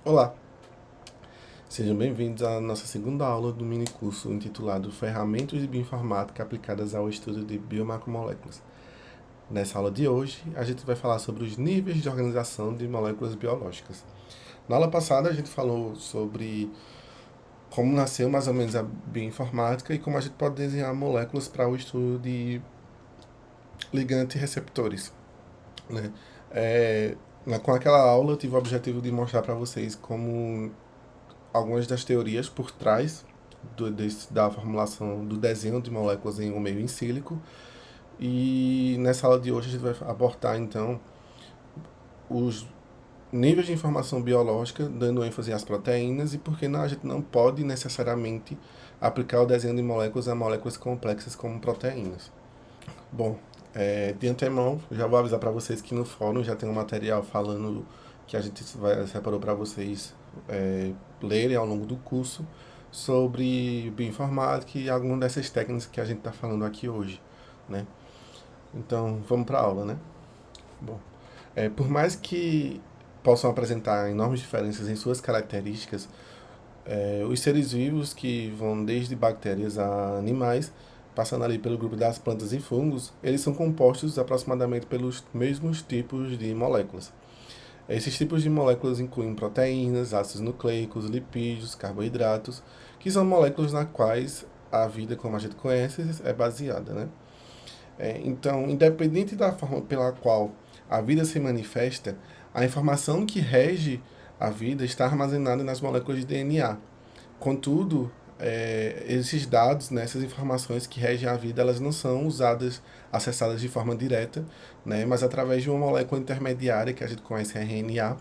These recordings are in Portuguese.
Olá, sejam bem-vindos à nossa segunda aula do mini curso intitulado Ferramentas de Bioinformática aplicadas ao estudo de biomacromoléculas. Nessa aula de hoje, a gente vai falar sobre os níveis de organização de moléculas biológicas. Na aula passada, a gente falou sobre como nasceu mais ou menos a bioinformática e como a gente pode desenhar moléculas para o estudo de ligantes e receptores, né? Com aquela aula, eu tive o objetivo de mostrar para vocês como algumas das teorias por trás da formulação do desenho de moléculas em um meio em sílico. E nessa aula de hoje a gente vai abordar então os níveis de informação biológica, dando ênfase às proteínas e por que não, a gente não pode necessariamente aplicar o desenho de moléculas a moléculas complexas como proteínas. Bom, de antemão, já vou avisar para vocês que no fórum já tem um material falando que a gente separou para vocês lerem ao longo do curso sobre bioinformática e algumas dessas técnicas que a gente está falando aqui hoje, né? Então, vamos para a aula, né? Bom, por mais que possam apresentar enormes diferenças em suas características, os seres vivos que vão desde bactérias a animais, passando ali pelo grupo das plantas e fungos, eles são compostos aproximadamente pelos mesmos tipos de moléculas. Esses tipos de moléculas incluem proteínas, ácidos nucleicos, lipídios, carboidratos, que são moléculas nas quais a vida, como a gente conhece, é baseada, né? Então, independente da forma pela qual a vida se manifesta, a informação que rege a vida está armazenada nas moléculas de DNA. Contudo, esses dados, né, essas informações que regem a vida, elas não são usadas, acessadas de forma direta, né, mas através de uma molécula intermediária que a gente conhece RNA,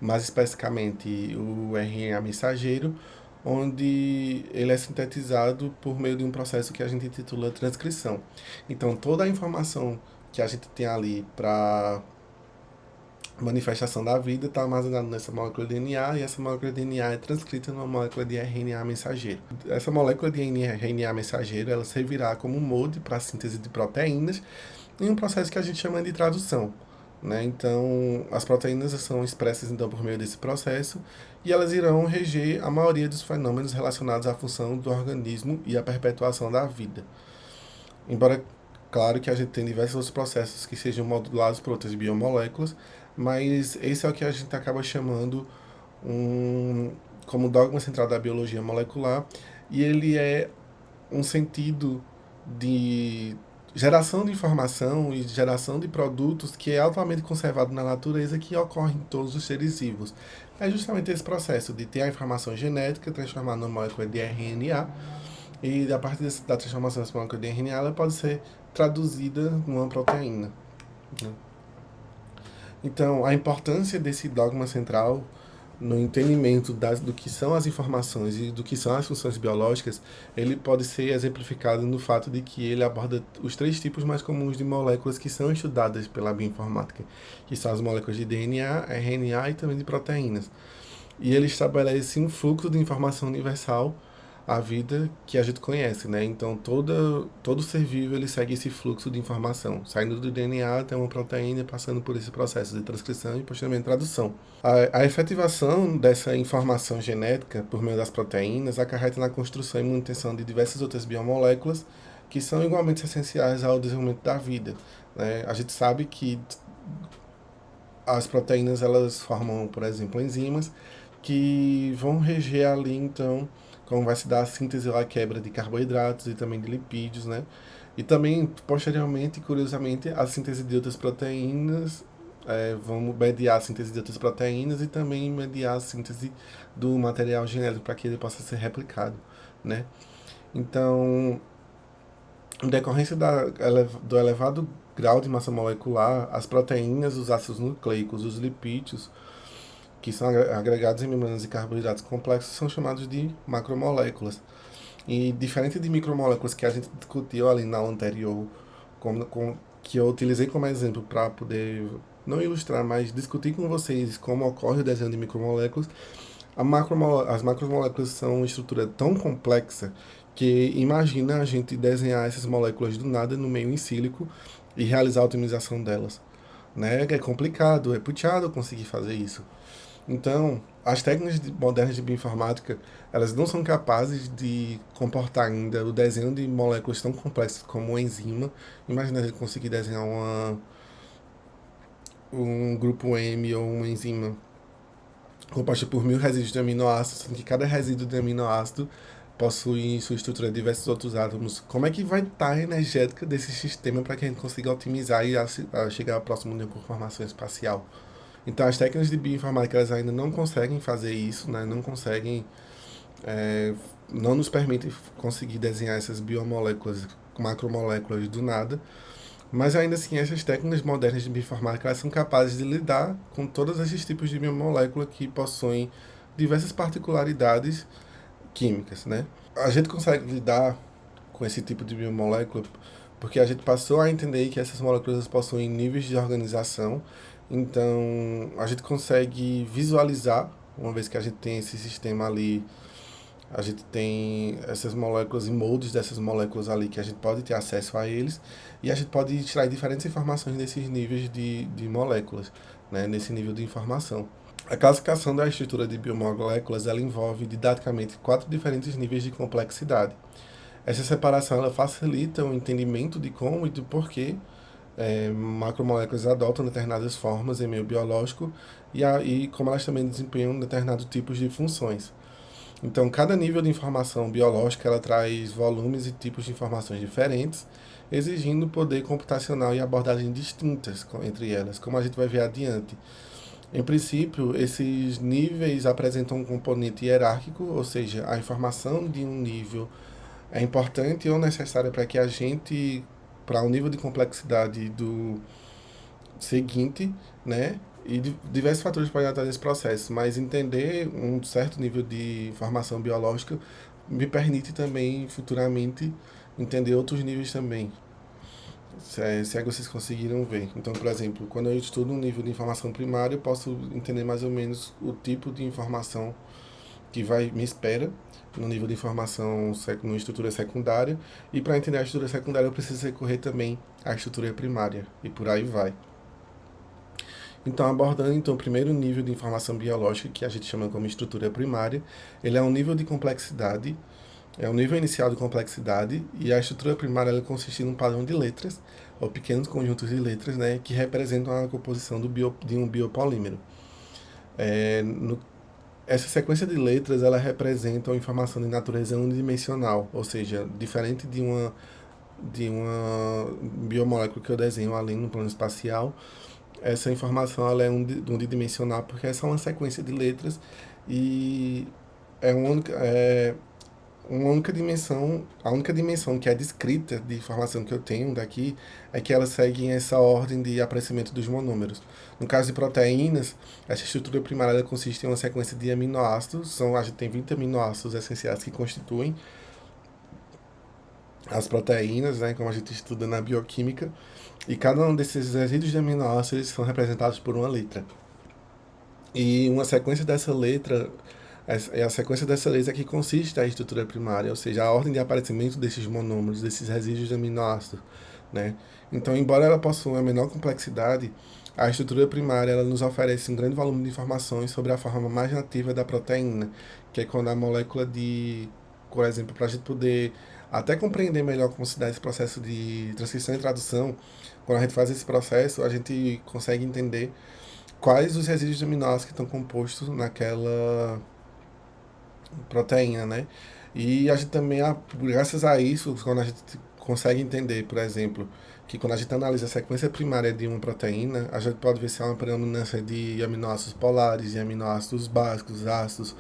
mais especificamente o RNA mensageiro, onde ele é sintetizado por meio de um processo que a gente intitula transcrição. Então, toda a informação que a gente tem ali para manifestação da vida está armazenada nessa molécula de DNA e essa molécula de DNA é transcrita numa molécula de RNA mensageiro. Essa molécula de RNA mensageiro ela servirá como molde para a síntese de proteínas em um processo que a gente chama de tradução. Né? Então, as proteínas são expressas então por meio desse processo e elas irão reger a maioria dos fenômenos relacionados à função do organismo e à perpetuação da vida. Embora, claro que a gente tem diversos outros processos que sejam modulados por outras biomoléculas, mas esse é o que a gente acaba chamando como dogma central da biologia molecular, e ele é um sentido de geração de informação e geração de produtos que é altamente conservado na natureza que ocorre em todos os seres vivos. É justamente esse processo de ter a informação genética, transformar numa molécula de RNA, e a partir da transformação dessa molécula de RNA, ela pode ser traduzida numa proteína. Né? Então, a importância desse dogma central no entendimento do que são as informações e do que são as funções biológicas, ele pode ser exemplificado no fato de que ele aborda os três tipos mais comuns de moléculas que são estudadas pela bioinformática, que são as moléculas de DNA, RNA e também de proteínas. E ele estabelece um fluxo de informação universal à vida que a gente conhece, né? Então, todo ser vivo ele segue esse fluxo de informação, saindo do DNA até uma proteína, passando por esse processo de transcrição e posteriormente tradução. A efetivação dessa informação genética por meio das proteínas acarreta na construção e manutenção de diversas outras biomoléculas que são igualmente essenciais ao desenvolvimento da vida, né? A gente sabe que as proteínas elas formam, por exemplo, enzimas que vão reger ali, então, como vai se dar a síntese ou a quebra de carboidratos e também de lipídios, né? E também, posteriormente, curiosamente, a síntese de outras proteínas vão mediar a síntese de outras proteínas e também mediar a síntese do material genético para que ele possa ser replicado, né? Então, em decorrência do elevado grau de massa molecular, as proteínas, os ácidos nucleicos, os lipídios, que são agregados em membranas de carboidratos complexos, são chamados de macromoléculas. E diferente de micromoléculas que a gente discutiu ali na aula anterior, que eu utilizei como exemplo para poder não ilustrar, mas discutir com vocês como ocorre o desenho de micromoléculas, as macromoléculas são uma estrutura tão complexa que imagina a gente desenhar essas moléculas do nada no meio em sílico e realizar a otimização delas. Né? É complicado, é puxado conseguir fazer isso. Então, as modernas de bioinformática, elas não são capazes de comportar ainda o desenho de moléculas tão complexas como uma enzima. Imagina ele conseguir desenhar um grupo M ou uma enzima composta por 1000 resíduos de aminoácidos, sendo que cada resíduo de aminoácido possui em sua estrutura diversos outros átomos. Como é que vai estar a energética desse sistema para que a gente consiga otimizar e chegar ao próximo nível por formação espacial? Então, as técnicas de bioinformática elas ainda não conseguem fazer isso, né? Não conseguem, é, não nos permitem conseguir desenhar essas biomoléculas, macromoléculas do nada. Mas ainda assim, essas técnicas modernas de bioinformática elas são capazes de lidar com todos esses tipos de biomolécula que possuem diversas particularidades químicas, né? A gente consegue lidar com esse tipo de biomolécula porque a gente passou a entender que essas moléculas possuem níveis de organização, então a gente consegue visualizar, uma vez que a gente tem esse sistema ali, a gente tem essas moléculas e moldes dessas moléculas ali que a gente pode ter acesso a eles e a gente pode extrair diferentes informações desses níveis de moléculas, né, nesse nível de informação. A classificação da estrutura de biomoléculas ela envolve didaticamente 4 diferentes níveis de complexidade. Essa separação ela facilita o entendimento de como e do porquê macromoléculas adotam determinadas formas em meio biológico e como elas também desempenham determinados tipos de funções. Então, cada nível de informação biológica ela traz volumes e tipos de informações diferentes, exigindo poder computacional e abordagem distintas entre elas, como a gente vai ver adiante. Em princípio, esses níveis apresentam um componente hierárquico, ou seja, a informação de um nível é importante ou necessária para que a gente, para o nível de complexidade do seguinte, né? E diversos fatores podem atuar nesse processo, mas entender um certo nível de informação biológica me permite também, futuramente, entender outros níveis também. Se é que vocês conseguiram ver. Então, por exemplo, quando eu estudo um nível de informação primária, eu posso entender mais ou menos o tipo de informação que me espera no nível de informação numa estrutura secundária. E para entender a estrutura secundária, eu preciso recorrer também à estrutura primária. E por aí vai. Então, abordando então, o primeiro nível de informação biológica, que a gente chama como estrutura primária, ele é um nível de complexidade, é um nível inicial de complexidade, e a estrutura primária ela consiste num padrão de letras, ou pequenos conjuntos de letras, né, que representam a composição de um biopolímero. É, no, essa sequência de letras ela representa uma informação de natureza unidimensional, ou seja, diferente de uma biomolécula que eu desenho ali no plano espacial. Essa informação ela é unidimensional porque essa é uma sequência de letras e uma única dimensão, a única dimensão que é descrita de informação que eu tenho daqui é que elas seguem essa ordem de aparecimento dos monômeros. No caso de proteínas, essa estrutura primária ela consiste em uma sequência de aminoácidos, a gente tem 20 aminoácidos essenciais que constituem as proteínas, né, como a gente estuda na bioquímica, e cada um desses resíduos de aminoácidos são representados por uma letra. E uma sequência dessa letra é a sequência dessa letra que consiste a estrutura primária, ou seja, a ordem de aparecimento desses monômeros, desses resíduos de aminoácidos, né? Então, embora ela possua uma menor complexidade, a estrutura primária ela nos oferece um grande volume de informações sobre a forma mais nativa da proteína, que é quando a molécula por exemplo, para a gente poder até compreender melhor como se dá esse processo de transcrição e tradução, quando a gente faz esse processo, a gente consegue entender quais os resíduos de aminoácidos que estão compostos naquela proteína, né? E a gente também, graças a isso, quando a gente consegue entender, por exemplo, que quando a gente analisa a sequência primária de uma proteína, a gente pode ver se há uma predominância de aminoácidos polares, de aminoácidos básicos, ácidos,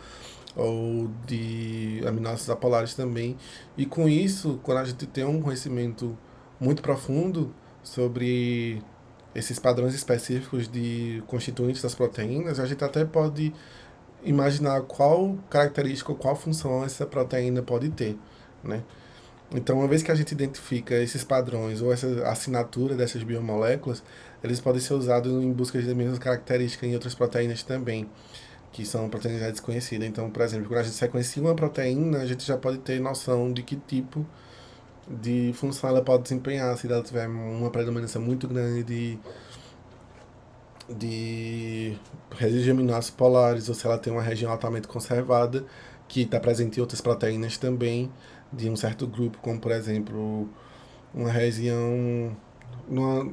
ou de aminoácidos apolares também. E com isso, quando a gente tem um conhecimento muito profundo sobre esses padrões específicos de constituintes das proteínas, a gente até pode imaginar qual característica ou qual função essa proteína pode ter, né? Então, uma vez que a gente identifica esses padrões ou essa assinatura dessas biomoléculas, eles podem ser usados em busca das mesmas características em outras proteínas também, que são proteínas já desconhecidas. Então, por exemplo, quando a gente sequencia uma proteína, a gente já pode ter noção de que tipo de função ela pode desempenhar, se ela tiver uma predominância muito grande de resíduos de aminoácidos polares, ou se ela tem uma região altamente conservada, que está presente em outras proteínas também, de um certo grupo, como por exemplo, uma região.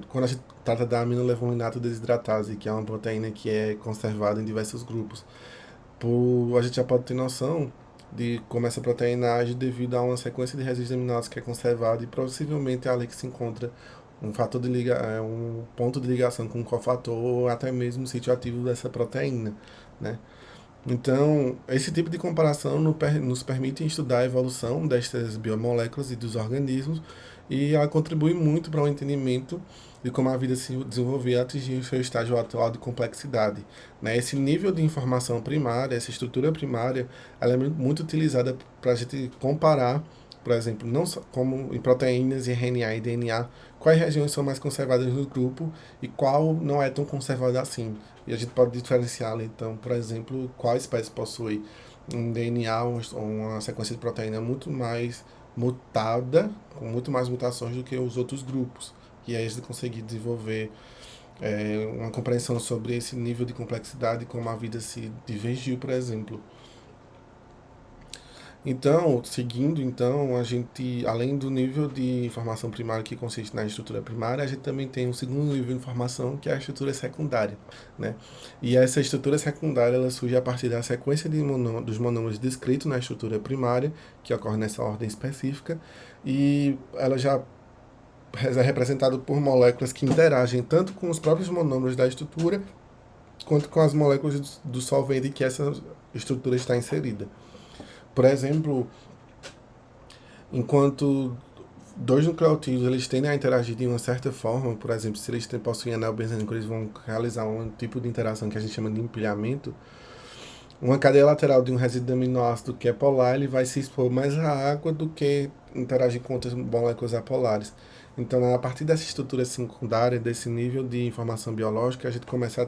Quando a gente trata da aminolevulinato desidratase, que é uma proteína que é conservada em diversos grupos. A gente já pode ter noção de como essa proteína age devido a uma sequência de resíduos aminoácidos que é conservada e possivelmente é ali que se encontra um ponto de ligação com o cofator ou até mesmo o sítio ativo dessa proteína, né? Então, esse tipo de comparação nos permite estudar a evolução destas biomoléculas e dos organismos, e ela contribui muito para o entendimento de como a vida se desenvolveu e atingiu o seu estágio atual de complexidade, né? Esse nível de informação primária, essa estrutura primária, ela é muito utilizada para a gente comparar, por exemplo, não só como em proteínas, em RNA e DNA, quais regiões são mais conservadas no grupo e qual não é tão conservada assim. E a gente pode diferenciar, então, por exemplo, qual espécie possui um DNA ou uma sequência de proteína muito mais mutada, com muito mais mutações do que os outros grupos. E aí a gente conseguir desenvolver uma compreensão sobre esse nível de complexidade, como a vida se divergiu, por exemplo. Então, seguindo, então, a gente, além do nível de informação primária que consiste na estrutura primária, a gente também tem um segundo nível de informação, que é a estrutura secundária, né? E essa estrutura secundária, ela surge a partir da sequência dos monômeros descritos na estrutura primária, que ocorre nessa ordem específica, e ela já é representada por moléculas que interagem tanto com os próprios monômeros da estrutura, quanto com as moléculas do solvente em que essa estrutura está inserida. Por exemplo, enquanto dois nucleotídeos eles tendem a interagir de uma certa forma, por exemplo, se eles possuem anel benzênico, eles vão realizar um tipo de interação que a gente chama de empilhamento. Uma cadeia lateral de um resíduo de aminoácido que é polar, ele vai se expor mais à água do que interagir com outras moléculas apolares. Então, a partir dessa estrutura secundária, desse nível de informação biológica, a gente começa a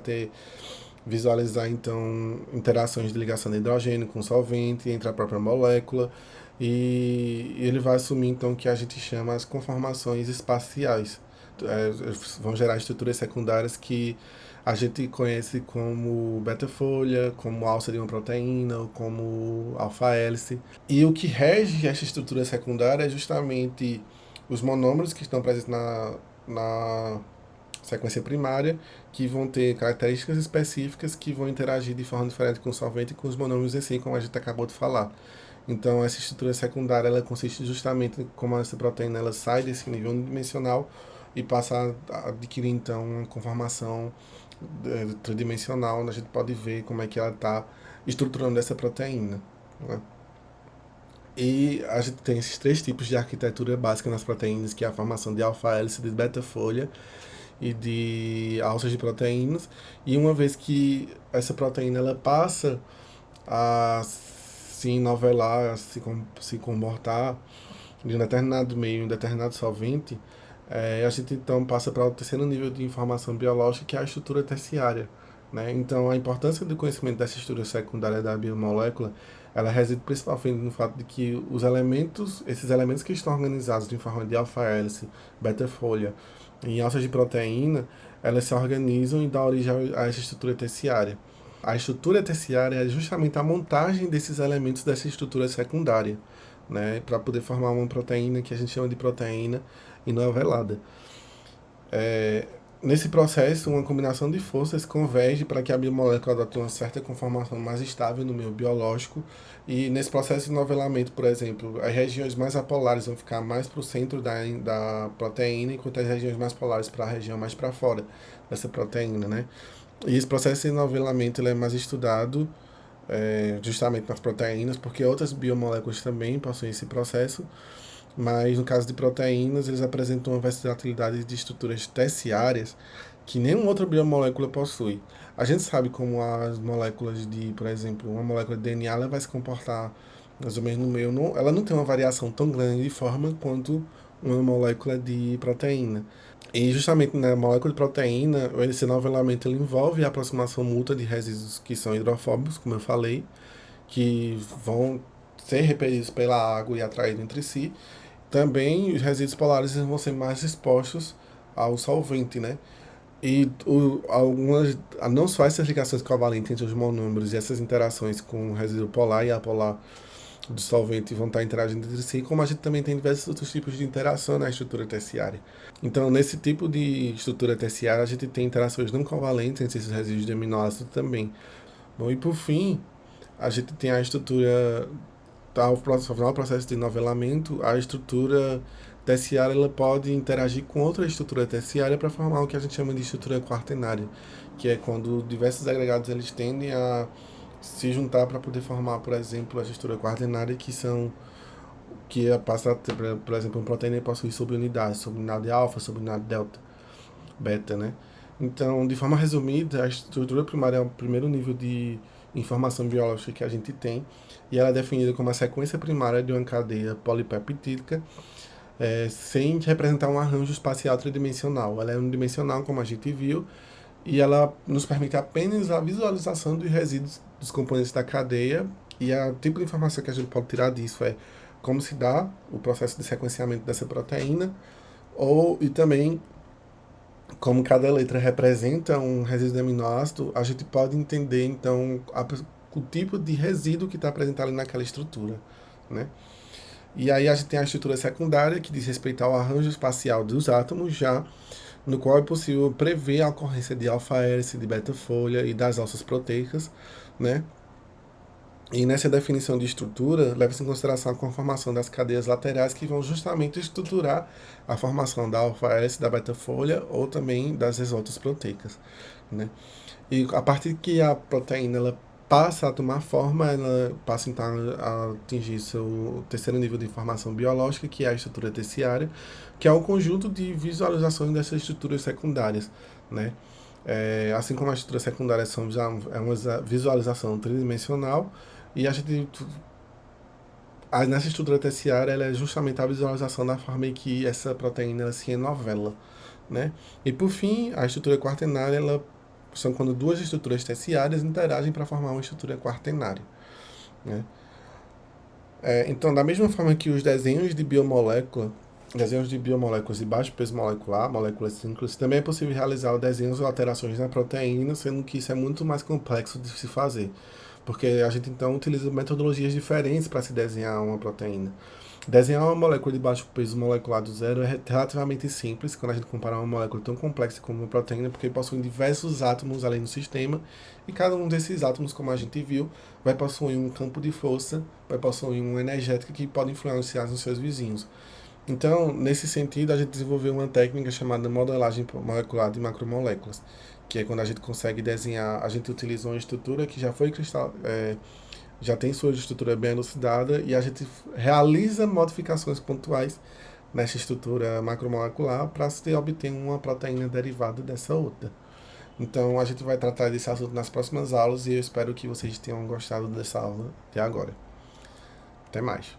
visualizar então interações de ligação de hidrogênio com solvente entre a própria molécula, e ele vai assumir então que a gente chama as conformações espaciais. Vão gerar estruturas secundárias que a gente conhece como beta-folha, como alça de uma proteína, ou como alfa-hélice. E o que rege essa estrutura secundária é justamente os monômeros que estão presentes na sequência primária, que vão ter características específicas que vão interagir de forma diferente com o solvente e com os monômeros em si, como a gente acabou de falar. Então, essa estrutura secundária, ela consiste justamente em como essa proteína ela sai desse nível unidimensional e passa a adquirir, então, uma conformação tridimensional, onde a gente pode ver como é que ela está estruturando essa proteína, né? E a gente tem esses três tipos de arquitetura básica nas proteínas, que é a formação de alfa-hélice, de beta-folha e de alças de proteínas. E uma vez que essa proteína ela passa a se enovelar, a se comportar de um determinado meio, em um determinado solvente, a gente então passa para o terceiro nível de informação biológica, que é a estrutura terciária, né? Então, a importância do conhecimento dessa estrutura secundária da biomolécula, ela reside principalmente no fato de que esses elementos que estão organizados em forma de alfa-hélice, beta-folha e alças de proteína, elas se organizam e dão origem a essa estrutura terciária. A estrutura terciária é justamente a montagem desses elementos dessa estrutura secundária, né, para poder formar uma proteína que a gente chama de proteína enovelada. Nesse processo, uma combinação de forças converge para que a biomolécula adote uma certa conformação mais estável no meio biológico, e nesse processo de novelamento, por exemplo, as regiões mais apolares vão ficar mais para o centro da proteína, enquanto as regiões mais polares para a região mais para fora dessa proteína, né? E esse processo de novelamento ele é mais estudado justamente nas proteínas, porque outras biomoléculas também possuem esse processo, mas no caso de proteínas, eles apresentam uma versatilidade de estruturas terciárias que nenhuma outra biomolécula possui. A gente sabe como as moléculas por exemplo, uma molécula de DNA ela vai se comportar mais ou menos no meio, ela não tem uma variação tão grande de forma quanto uma molécula de proteína. E justamente na molécula de proteína, esse novelamento ele envolve a aproximação mútua de resíduos que são hidrofóbicos, como eu falei, que vão ser repelidos pela água e atraídos entre si. Também os resíduos polares vão ser mais expostos ao solvente, né? E algumas, não só essas ligações covalentes entre os monômeros e essas interações com o resíduo polar e apolar do solvente vão estar interagindo entre si, como a gente também tem diversos outros tipos de interação na estrutura terciária. Então, nesse tipo de estrutura terciária, a gente tem interações não covalentes entre esses resíduos de aminoácido também. Bom, e por fim, a gente tem a estrutura, ao final do processo de novelamento, a estrutura terciária ela pode interagir com outra estrutura terciária para formar o que a gente chama de estrutura quaternária, que é quando diversos agregados eles tendem a se juntar para poder formar, por exemplo, a estrutura quaternária, que passa a ter, por exemplo, uma proteína possui subunidades, subunidade alfa, subunidade delta, beta, né? Então, de forma resumida, a estrutura primária é o primeiro nível de informação biológica que a gente tem, e ela é definida como a sequência primária de uma cadeia polipeptídica, sem representar um arranjo espacial tridimensional. Ela é unidimensional, como a gente viu, e ela nos permite apenas a visualização dos resíduos dos componentes da cadeia, e a tipo de informação que a gente pode tirar disso é como se dá o processo de sequenciamento dessa proteína, e também como cada letra representa um resíduo de aminoácido, a gente pode entender então o tipo de resíduo que está apresentado ali naquela estrutura, né? E aí a gente tem a estrutura secundária, que diz respeito ao arranjo espacial dos átomos, já no qual é possível prever a ocorrência de alfa-hélice, de beta-folha e das alças proteicas, né? E nessa definição de estrutura, leva-se em consideração a conformação das cadeias laterais que vão justamente estruturar a formação da alfa-hélice, da beta-folha ou também das exótos proteicas, né? E a partir que a proteína ela passa a tomar forma, ela passa então a atingir seu terceiro nível de informação biológica, que é a estrutura terciária, que é o conjunto de visualizações dessas estruturas secundárias, né? Assim como a estrutura secundária é uma visualização tridimensional, e nessa estrutura terciária ela é justamente a visualização da forma em que essa proteína ela se enovela, né? E por fim, a estrutura quaternária são quando duas estruturas terciárias interagem para formar uma estrutura quaternária, né? Então, da mesma forma que os desenhos de biomoléculas de baixo peso molecular, moléculas simples, também é possível realizar desenhos ou alterações na proteína, sendo que isso é muito mais complexo de se fazer, porque a gente então utiliza metodologias diferentes para se desenhar uma proteína. Desenhar uma molécula de baixo peso molecular do zero é relativamente simples quando a gente compara uma molécula tão complexa como uma proteína, porque possui diversos átomos ali no sistema, e cada um desses átomos, como a gente viu, vai possuir um campo de força, vai possuir uma energética que pode influenciar nos seus vizinhos. Então, nesse sentido, a gente desenvolveu uma técnica chamada modelagem molecular de macromoléculas, que é quando a gente consegue desenhar, a gente utiliza uma estrutura que já tem sua estrutura bem elucidada, e a gente realiza modificações pontuais nessa estrutura macromolecular para se obter uma proteína derivada dessa outra. Então, a gente vai tratar desse assunto nas próximas aulas, e eu espero que vocês tenham gostado dessa aula até agora. Até mais.